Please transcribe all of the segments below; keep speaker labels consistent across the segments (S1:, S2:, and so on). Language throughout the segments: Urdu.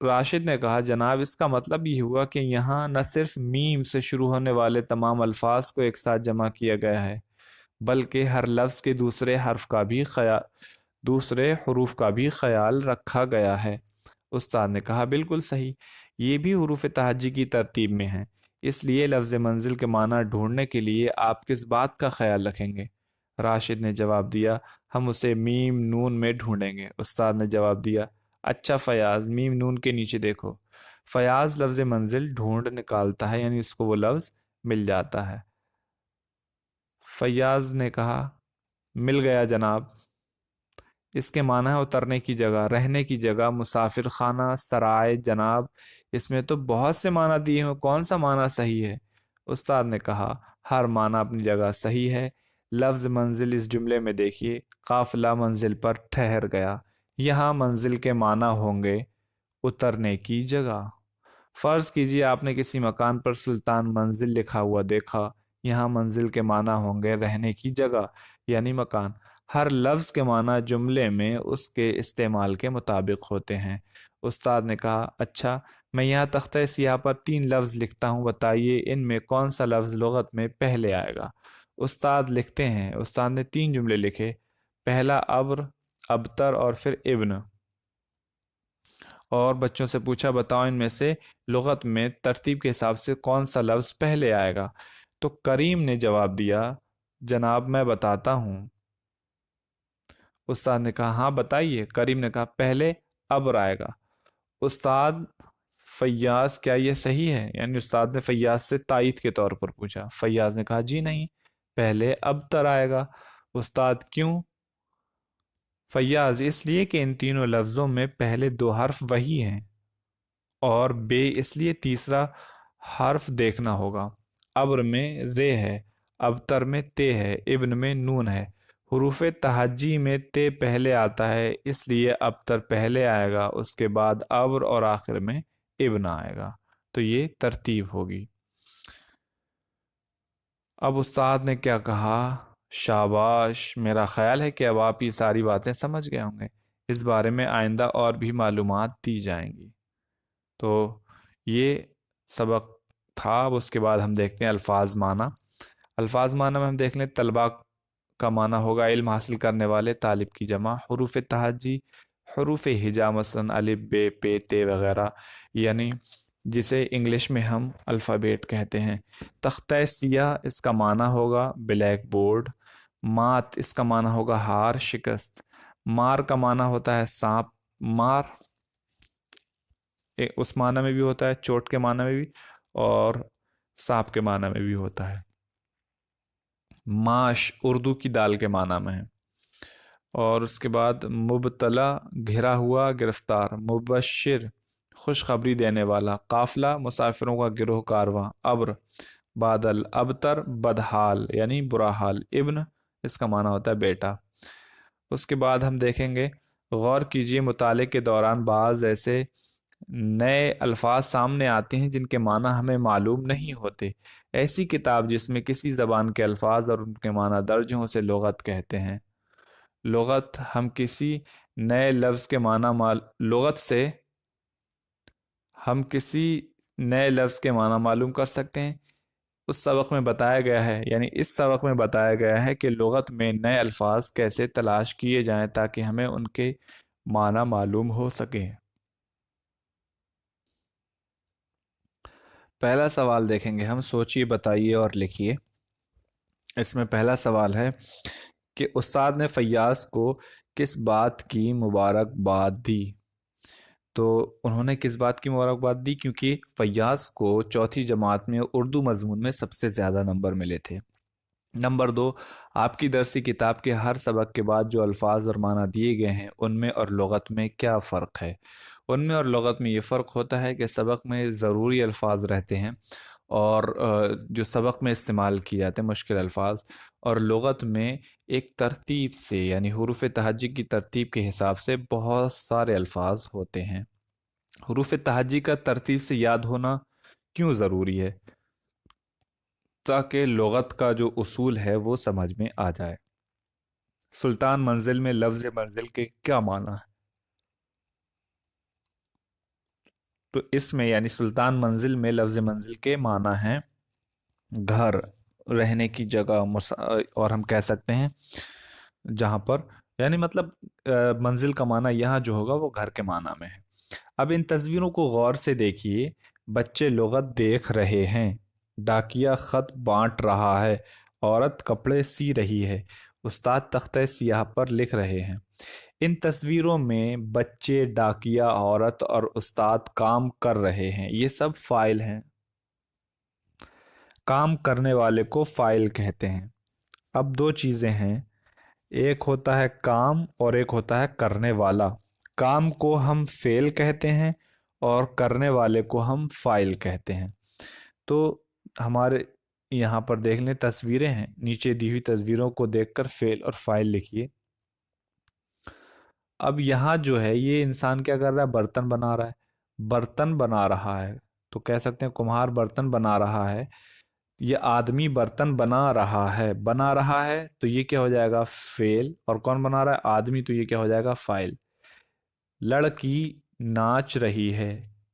S1: راشد نے کہا جناب اس کا مطلب یہ ہوا کہ یہاں نہ صرف میم سے شروع ہونے والے تمام الفاظ کو ایک ساتھ جمع کیا گیا ہے بلکہ ہر لفظ کے دوسرے حروف کا بھی خیال رکھا گیا ہے۔ استاد نے کہا بالکل صحیح، یہ بھی حروف تہجی کی ترتیب میں ہیں، اس لیے لفظ منزل کے معنی ڈھونڈنے کے لیے آپ کس بات کا خیال رکھیں گے؟ راشد نے جواب دیا ہم اسے میم نون میں ڈھونڈیں گے۔ استاد نے جواب دیا اچھا فیاض، میم نون کے نیچے دیکھو۔ فیاض لفظ منزل ڈھونڈ نکالتا ہے، یعنی اس کو وہ لفظ مل جاتا ہے۔ فیاض نے کہا مل گیا جناب، اس کے معنی ہے اترنے کی جگہ، رہنے کی جگہ، مسافر خانہ، سرائے جناب، اس میں تو بہت سے معنی دیے ہیں، کون سا معنی صحیح ہے؟ استاد نے کہا ہر معنی اپنی جگہ صحیح ہے۔ لفظ منزل اس جملے میں دیکھیے، قافلہ منزل پر ٹھہر گیا، یہاں منزل کے معنی ہوں گے اترنے کی جگہ۔ فرض کیجئے آپ نے کسی مکان پر سلطان منزل لکھا ہوا دیکھا، یہاں منزل کے معنی ہوں گے رہنے کی جگہ یعنی مکان۔ ہر لفظ کے معنی جملے میں اس کے استعمال کے مطابق ہوتے ہیں۔ استاد نے کہا اچھا، میں یہاں تختہ سیاہ پر 3 لفظ لکھتا ہوں، بتائیے ان میں کون سا لفظ لغت میں پہلے آئے گا؟ استاد لکھتے ہیں، استاد نے 3 جملے لکھے، پہلا ابر، ابتر اور پھر ابن، اور بچوں سے پوچھا بتاؤ ان میں سے لغت میں ترتیب کے حساب سے کون سا لفظ پہلے آئے گا؟ تو کریم نے جواب دیا جناب میں بتاتا ہوں۔ استاد نے کہا ہاں بتائیے۔ کریم نے کہا پہلے ابر آئے گا۔ استاد فیاض کیا یہ صحیح ہے؟ یعنی استاد نے فیاض سے تائید کے طور پر پوچھا۔ فیاض نے کہا جی نہیں، پہلے ابتر آئے گا۔ استاد کیوں؟ فیاض اس لیے کہ ان تینوں لفظوں میں پہلے 2 حرف وہی ہیں، اور بے اس لیے تیسرا حرف دیکھنا ہوگا۔ ابر میں رے ہے، ابتر میں تے ہے، ابن میں نون ہے۔ حروف تہجی میں تے پہلے آتا ہے، اس لیے ابتر پہلے آئے گا، اس کے بعد ابر اور آخر میں ابن آئے گا۔ تو یہ ترتیب ہوگی۔ اب استاد نے کیا کہا؟ شاباش، میرا خیال ہے کہ اب آپ یہ ساری باتیں سمجھ گئے ہوں گے، اس بارے میں آئندہ اور بھی معلومات دی جائیں گی۔ تو یہ سبق تھا۔ اب اس کے بعد ہم دیکھتے ہیں الفاظ معنی۔ الفاظ معنی میں ہم دیکھ لیں طلباء کا معنی ہوگا علم حاصل کرنے والے، طالب کی جمع۔ حروف تہجی، حروف ہجا مثلا الف بے پے تے وغیرہ، یعنی جسے انگلش میں ہم الفابیٹ کہتے ہیں۔ تختہ سیاہ اس کا معنی ہوگا بلیک بورڈ۔ مات اس کا معنی ہوگا ہار، شکست۔ مار کا معنی ہوتا ہے سانپ، مار اس معنی میں بھی ہوتا ہے، چوٹ کے معنی میں بھی اور سانپ کے معنی میں بھی ہوتا ہے۔ معاش اردو کی دال کے معنی میں ہے۔ اور اس کے بعد مبتلا گھرا ہوا، گرفتار۔ مبشر خوشخبری دینے والا۔ قافلہ مسافروں کا گروہ کارواں۔ ابر بادل۔ ابتر بدحال یعنی برا حال۔ ابن اس کا معنی ہوتا ہے بیٹا۔ اس کے بعد ہم دیکھیں گے، غور کیجئے مطالعے کے دوران بعض ایسے نئے الفاظ سامنے آتے ہیں جن کے معنی ہمیں معلوم نہیں ہوتے۔ ایسی کتاب جس میں کسی زبان کے الفاظ اور ان کے معنی درج ہوں اسے لغت کہتے ہیں۔ لغت ہم کسی نئے لفظ کے لغت سے ہم کسی نئے لفظ کے معنی معلوم کر سکتے ہیں۔ اس سبق میں بتایا گیا ہے، یعنی اس سبق میں بتایا گیا ہے کہ لغت میں نئے الفاظ کیسے تلاش کیے جائیں تاکہ ہمیں ان کے معنی معلوم ہو سکیں۔ پہلا سوال دیکھیں گے ہم، سوچئے بتائیے اور لکھیے۔ اس میں پہلا سوال ہے کہ استاد نے فیاض کو کس بات کی مبارکباد دی؟ تو انہوں نے کس بات کی مبارکباد دی؟ کیونکہ فیاض کو چوتھی جماعت میں اردو مضمون میں سب سے زیادہ نمبر ملے تھے۔ نمبر 2، آپ کی درسی کتاب کے ہر سبق کے بعد جو الفاظ اور معنی دیے گئے ہیں ان میں اور لغت میں کیا فرق ہے؟ ان میں اور لغت میں یہ فرق ہوتا ہے کہ سبق میں ضروری الفاظ رہتے ہیں اور جو سبق میں استعمال کیے جاتے ہیں مشکل الفاظ، اور لغت میں ایک ترتیب سے یعنی حروف تہجی کی ترتیب کے حساب سے بہت سارے الفاظ ہوتے ہیں۔ حروف تہجی کا ترتیب سے یاد ہونا کیوں ضروری ہے؟ تاکہ لغت کا جو اصول ہے وہ سمجھ میں آ جائے۔ سلطان منزل میں لفظ منزل کے کیا معنی ہے؟ تو اس میں یعنی سلطان منزل میں لفظ منزل کے معنی ہیں گھر، رہنے کی جگہ، اور ہم کہہ سکتے ہیں جہاں پر یعنی مطلب منزل کا معنی یہاں جو ہوگا وہ گھر کے معنی میں ہے۔ اب ان تصویروں کو غور سے دیکھیے، بچے لغت دیکھ رہے ہیں، ڈاکیا خط بانٹ رہا ہے، عورت کپڑے سی رہی ہے، استاد تختہ سیاہ پر لکھ رہے ہیں۔ ان تصویروں میں بچے، ڈاکیا، عورت اور استاد کام کر رہے ہیں، یہ سب فاعل ہیں۔ کام کرنے والے کو فاعل کہتے ہیں۔ اب دو چیزیں ہیں، ایک ہوتا ہے کام اور ایک ہوتا ہے کرنے والا۔ کام کو ہم فعل کہتے ہیں اور کرنے والے کو ہم فاعل کہتے ہیں۔ تو ہمارے یہاں پر دیکھ لیں تصویریں ہیں، نیچے دی ہوئی تصویروں کو دیکھ کر فعل اور فاعل لکھیے۔ اب یہاں جو ہے یہ انسان کیا کر رہا ہے؟ برتن بنا رہا ہے، برتن بنا رہا ہے تو کہہ سکتے ہیں کمہار برتن بنا رہا ہے۔ یہ آدمی برتن بنا رہا ہے، بنا رہا ہے تو یہ کیا ہو جائے گا؟ فعل، اور کون بنا رہا ہے؟ آدمی، تو یہ کیا ہو جائے گا؟ فاعل۔ لڑکی ناچ رہی ہے،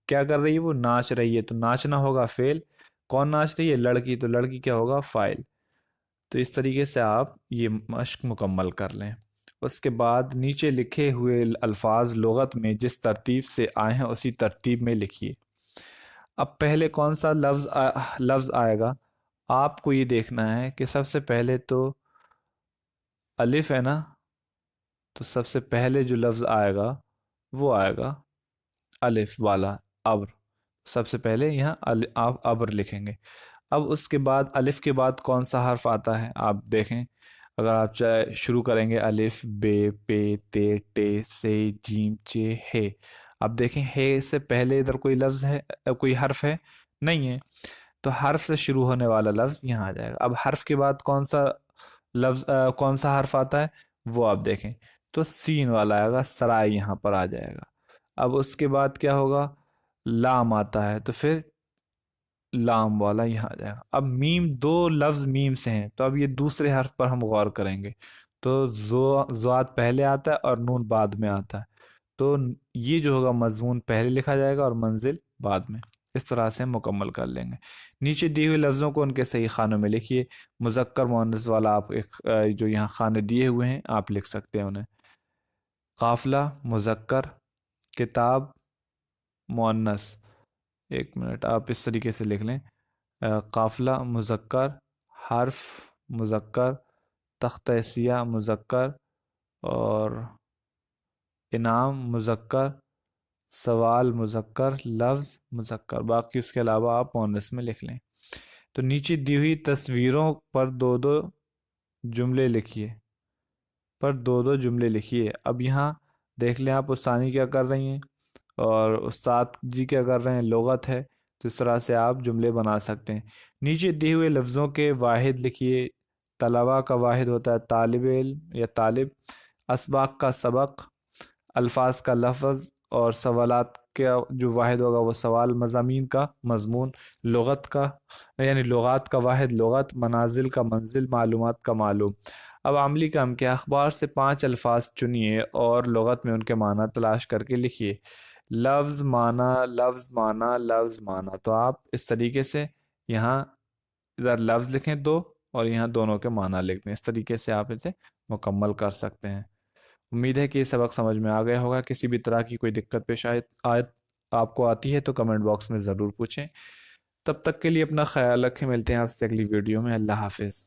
S1: کیا کر رہی ہے؟ وہ ناچ رہی ہے، تو ناچنا ہوگا فعل، کون ناچ رہی ہے؟ لڑکی، تو لڑکی کیا ہوگا؟ فاعل۔ تو اس طریقے سے آپ یہ مشق مکمل کر لیں۔ اس کے بعد نیچے لکھے ہوئے الفاظ لغت میں جس ترتیب سے آئے ہیں اسی ترتیب میں لکھیے۔ اب پہلے کون سا لفظ آئے گا؟ آپ کو یہ دیکھنا ہے کہ سب سے پہلے تو الف ہے نا، تو سب سے پہلے جو لفظ آئے گا وہ آئے گا الف والا، ابر۔ سب سے پہلے یہاں آپ ابر لکھیں گے۔ اب اس کے بعد الف کے بعد کون سا حرف آتا ہے آپ دیکھیں، اگر آپ چاہے شروع کریں گے الف، بے، پے، تے، ٹے، سے، جیم، چے، ہے۔ اب دیکھیں ہے سے پہلے ادھر کوئی لفظ ہے، کوئی حرف ہے؟ نہیں ہے، تو حرف سے شروع ہونے والا لفظ یہاں آ جائے گا۔ اب حرف کے بعد کون سا لفظ کون سا حرف آتا ہے وہ آپ دیکھیں، تو سین والا آئے گا، سرائے یہاں پر آ جائے گا۔ اب اس کے بعد کیا ہوگا؟ لام آتا ہے تو پھر لام والا یہاں آ جائے گا۔ اب میم، دو لفظ میم سے ہیں تو اب یہ دوسرے حرف پر ہم غور کریں گے، تو زواد پہلے آتا ہے اور نون بعد میں آتا ہے، تو یہ جو ہوگا مضمون پہلے لکھا جائے گا اور منزل بعد میں۔ اس طرح سے ہم مکمل کر لیں گے۔ نیچے دیے ہوئے لفظوں کو ان کے صحیح خانوں میں لکھیے۔ مذکر مؤنث والا آپ ایک جو یہاں خانے دیے ہوئے ہیں آپ لکھ سکتے ہیں انہیں۔ قافلہ مذکر، کتاب مؤنث، ایک منٹ آپ اس طریقے سے لکھ لیں، قافلہ مذکر، حرف مذکر، تختہ سیاہ مذکر، اور انعام مذکر، سوال مذکر، لفظ مذکر، باقی اس کے علاوہ آپ مؤنث میں لکھ لیں۔ تو نیچے دی ہوئی تصویروں پر دو دو جملے لکھیے۔ اب یہاں دیکھ لیں آپ ثانی کیا کر رہی ہیں اور استاد جی کیا کر رہے ہیں، لغت ہے، تو اس طرح سے آپ جملے بنا سکتے ہیں۔ نیچے دیے ہوئے لفظوں کے واحد لکھیے۔ طلبہ کا واحد ہوتا ہے طالب علم یا طالب، اسباق کا سبق، الفاظ کا لفظ، اور سوالات کا جو واحد ہوگا وہ سوال، مضامین کا مضمون، لغت کا یعنی لغات کا واحد لغت، منازل کا منزل، معلومات کا معلوم۔ اب عملی کام کیا؟ اخبار سے 5 الفاظ چنیے اور لغت میں ان کے معنی تلاش کر کے لکھیے۔ لفظ معنی، لفظ معنی، لفظ معنی، تو آپ اس طریقے سے یہاں ادھر لفظ لکھیں دو اور یہاں دونوں کے معنی لکھ دیں، اس طریقے سے آپ اسے مکمل کر سکتے ہیں۔ امید ہے کہ یہ سبق سمجھ میں آ گیا ہوگا۔ کسی بھی طرح کی کوئی دقت پیش آپ کو آتی ہے تو کمنٹ باکس میں ضرور پوچھیں۔ تب تک کے لیے اپنا خیال رکھیں، ملتے ہیں آپ سے اگلی ویڈیو میں۔ اللہ حافظ۔